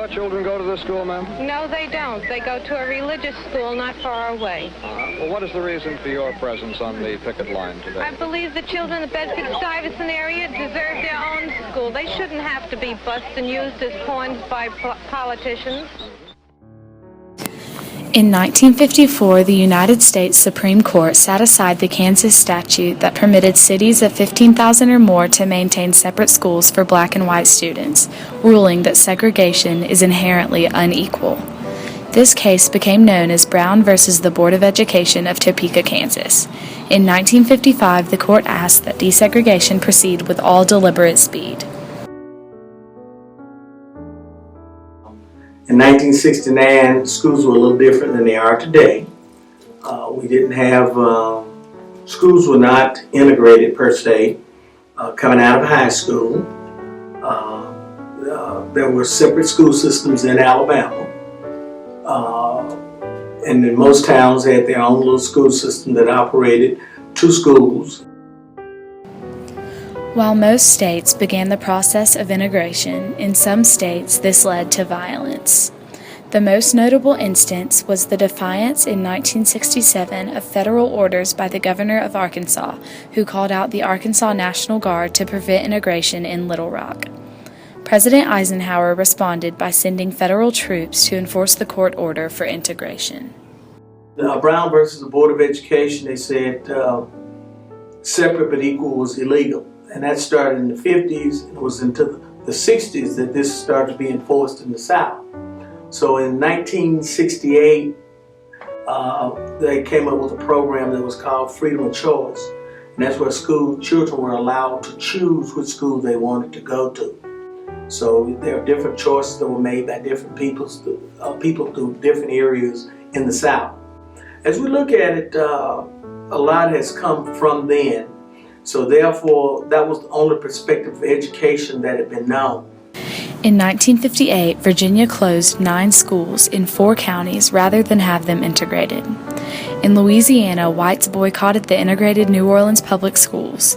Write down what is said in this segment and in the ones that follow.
your children go to this school, ma'am? No, they don't. They go to a religious school not far away. Well, what is the reason for your presence on the picket line today? I believe the children of the Bedford-Stuyvesant area deserve their own school. They shouldn't have to be bused and used as pawns by politicians. In 1954, the United States Supreme Court set aside the Kansas statute that permitted cities of 15,000 or more to maintain separate schools for black and white students, ruling that segregation is inherently unequal. This case became known as Brown versus the Board of Education of Topeka, Kansas. In 1955, the court asked that desegregation proceed with all deliberate speed. In 1969, schools were a little different than they are today. We didn't have, schools were not integrated per se. Coming out of high school, there were separate school systems in Alabama. And then most towns had their own little school system that operated two schools. While most states began the process of integration, in some states this led to violence. The most notable instance was the defiance in 1967 of federal orders by the governor of Arkansas, who called out the Arkansas National Guard to prevent integration in Little Rock. President Eisenhower responded by sending federal troops to enforce the court order for integration. Brown versus the Board of Education, they said separate but equal was illegal. And that started in the 50s, and it was into the 60s that this started to be enforced in the South. So in 1968, they came up with a program that was called Freedom of Choice. And that's where school children were allowed to choose which school they wanted to go to. So there are different choices that were made by different people through different areas in the South. As we look at it, a lot has come from then. So therefore, that was the only perspective of education that had been known. In 1958, Virginia closed 9 schools in 4 counties rather than have them integrated. In Louisiana, whites boycotted the integrated New Orleans public schools.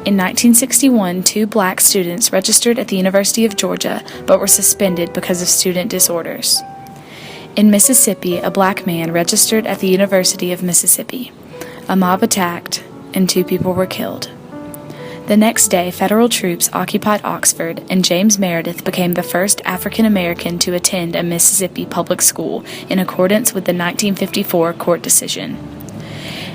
In 1961, 2 black students registered at the University of Georgia but were suspended because of student disorders. In Mississippi, a black man registered at the University of Mississippi. A mob attacked, and 2 people were killed. The next day, federal troops occupied Oxford, and James Meredith became the first African American to attend a Mississippi public school in accordance with the 1954 court decision.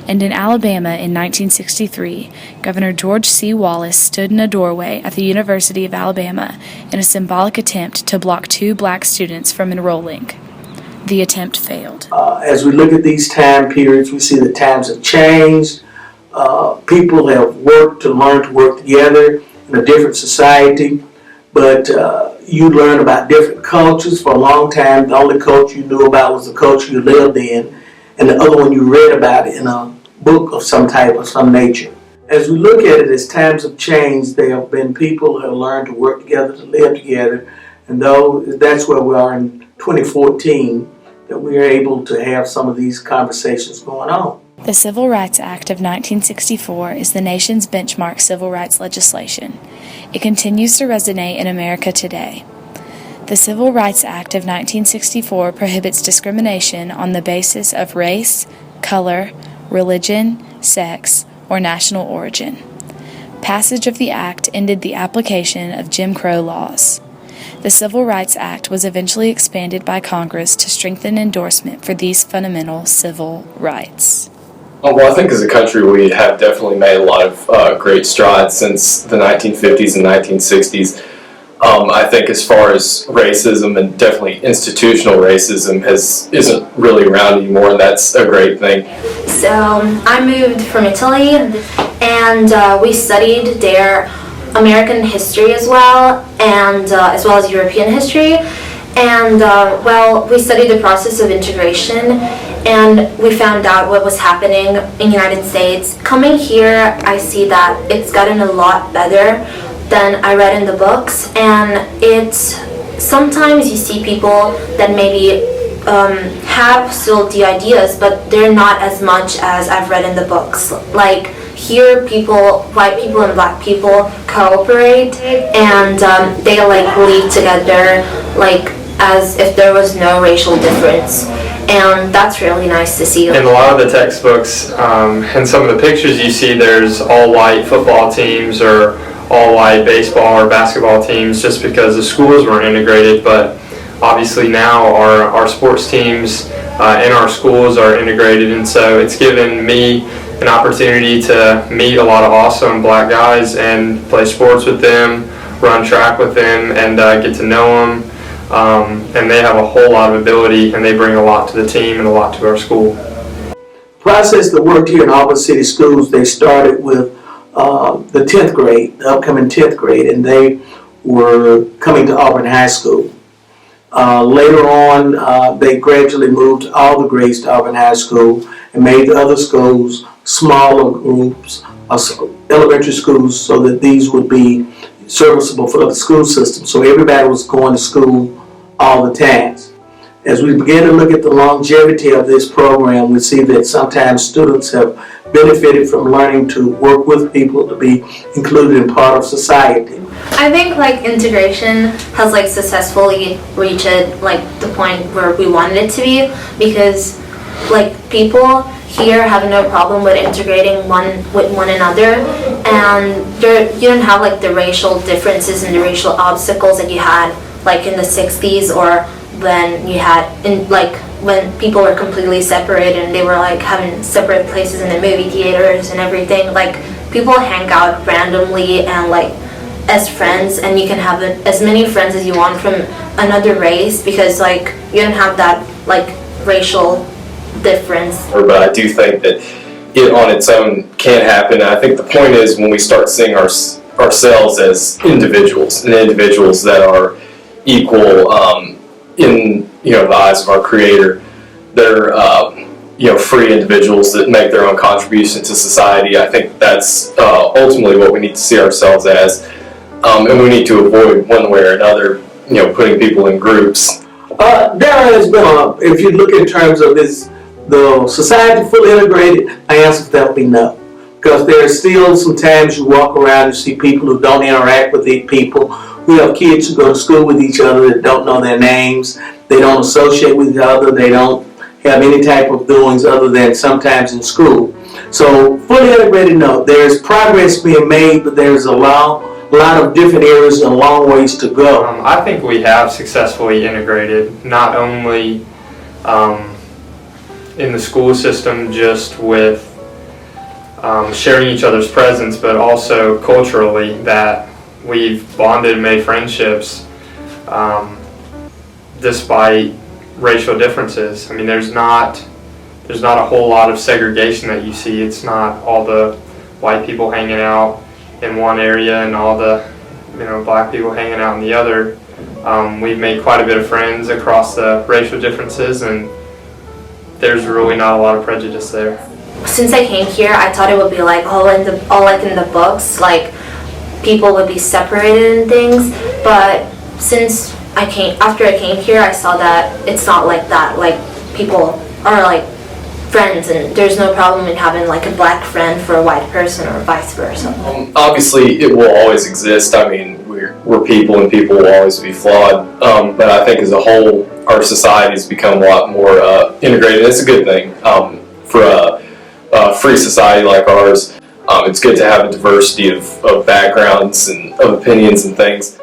And in Alabama in 1963, Governor George C. Wallace stood in a doorway at the University of Alabama in a symbolic attempt to block 2 black students from enrolling. The attempt failed. As we look at these time periods, we see that times have changed. People have worked to learn to work together in a different society, but you learn about different cultures. For a long time, the only culture you knew about was the culture you lived in, and the other one you read about in a book of some type or some nature. As we look at it, as times have changed, there have been people who have learned to work together, to live together, and though that's where we are in 2014, that we are able to have some of these conversations going on. The Civil Rights Act of 1964 is the nation's benchmark civil rights legislation. It continues to resonate in America today. The Civil Rights Act of 1964 prohibits discrimination on the basis of race, color, religion, sex, or national origin. Passage of the act ended the application of Jim Crow laws. The Civil Rights Act was eventually expanded by Congress to strengthen endorsement for these fundamental civil rights. Well, I think as a country we have definitely made a lot of great strides since the 1950s and 1960s. I think as far as racism, and definitely institutional racism isn't really around anymore, and that's a great thing. So I moved from Italy, and we studied their American history as well, and as well as European history. And we studied the process of integration, and we found out what was happening in the United States. Coming here, I see that it's gotten a lot better than I read in the books, and sometimes you see people that maybe have still the ideas, but they're not as much as I've read in the books. Like here, white people and black people cooperate, and they like lead together. Like as if there was no racial difference, and that's really nice to see. In a lot of the textbooks and some of the pictures you see, there's all-white football teams or all-white baseball or basketball teams just because the schools weren't integrated, but obviously now our sports teams in our schools are integrated, and so it's given me an opportunity to meet a lot of awesome black guys and play sports with them, run track with them, and get to know them. And they have a whole lot of ability, and they bring a lot to the team and a lot to our school. Process that worked here in Auburn City Schools, they started with the 10th grade, the upcoming 10th grade, and they were coming to Auburn High School. Later on, they gradually moved all the grades to Auburn High School and made the other schools smaller groups, elementary schools, so that these would be serviceable for the school system. So everybody was going to school all the time. As we begin to look at the longevity of this program, we see that sometimes students have benefited from learning to work with people, to be included in part of society. I think like integration has like successfully reached like the point where we wanted it to be, because like people here have no problem with integrating one another, and you don't have like the racial differences and the racial obstacles that you had like in the 60s, or when you had in like when people were completely separated and they were like having separate places in the movie theaters and everything. Like people hang out randomly and like as friends, and you can have as many friends as you want from another race, because like you don't have that like racial difference. But I do think that it on its own can happen. And I think the point is when we start seeing ourselves as individuals, and individuals that are equal in the eyes of our Creator. They're free individuals that make their own contribution to society. I think that's ultimately what we need to see ourselves as, and we need to avoid one way or another, putting people in groups. There has been if you look in terms of this, the society fully integrated, my answer to that would be no. Because there are still some times you walk around and see people who don't interact with the people. We have kids who go to school with each other that don't know their names. They don't associate with each other. They don't have any type of doings other than sometimes in school. So fully integrated, no. There's progress being made, but there's a lot of different areas and long ways to go. I think we have successfully integrated, not only in the school system just with sharing each other's presence, but also culturally, that we've bonded and made friendships despite racial differences. I mean, there's not a whole lot of segregation that you see. It's not all the white people hanging out in one area and all the black people hanging out in the other. We've made quite a bit of friends across the racial differences, and there's really not a lot of prejudice there. Since I came here, I thought it would be like all in the books, like people would be separated and things. But after I came here, I saw that it's not like that. Like people are like friends, and there's no problem in having like a black friend for a white person or vice versa. Obviously, it will always exist. I mean, we're people, and people will always be flawed. But I think as a whole, our society has become a lot more integrated. It's a good thing for a free society like ours. It's good to have a diversity of backgrounds and of opinions and things.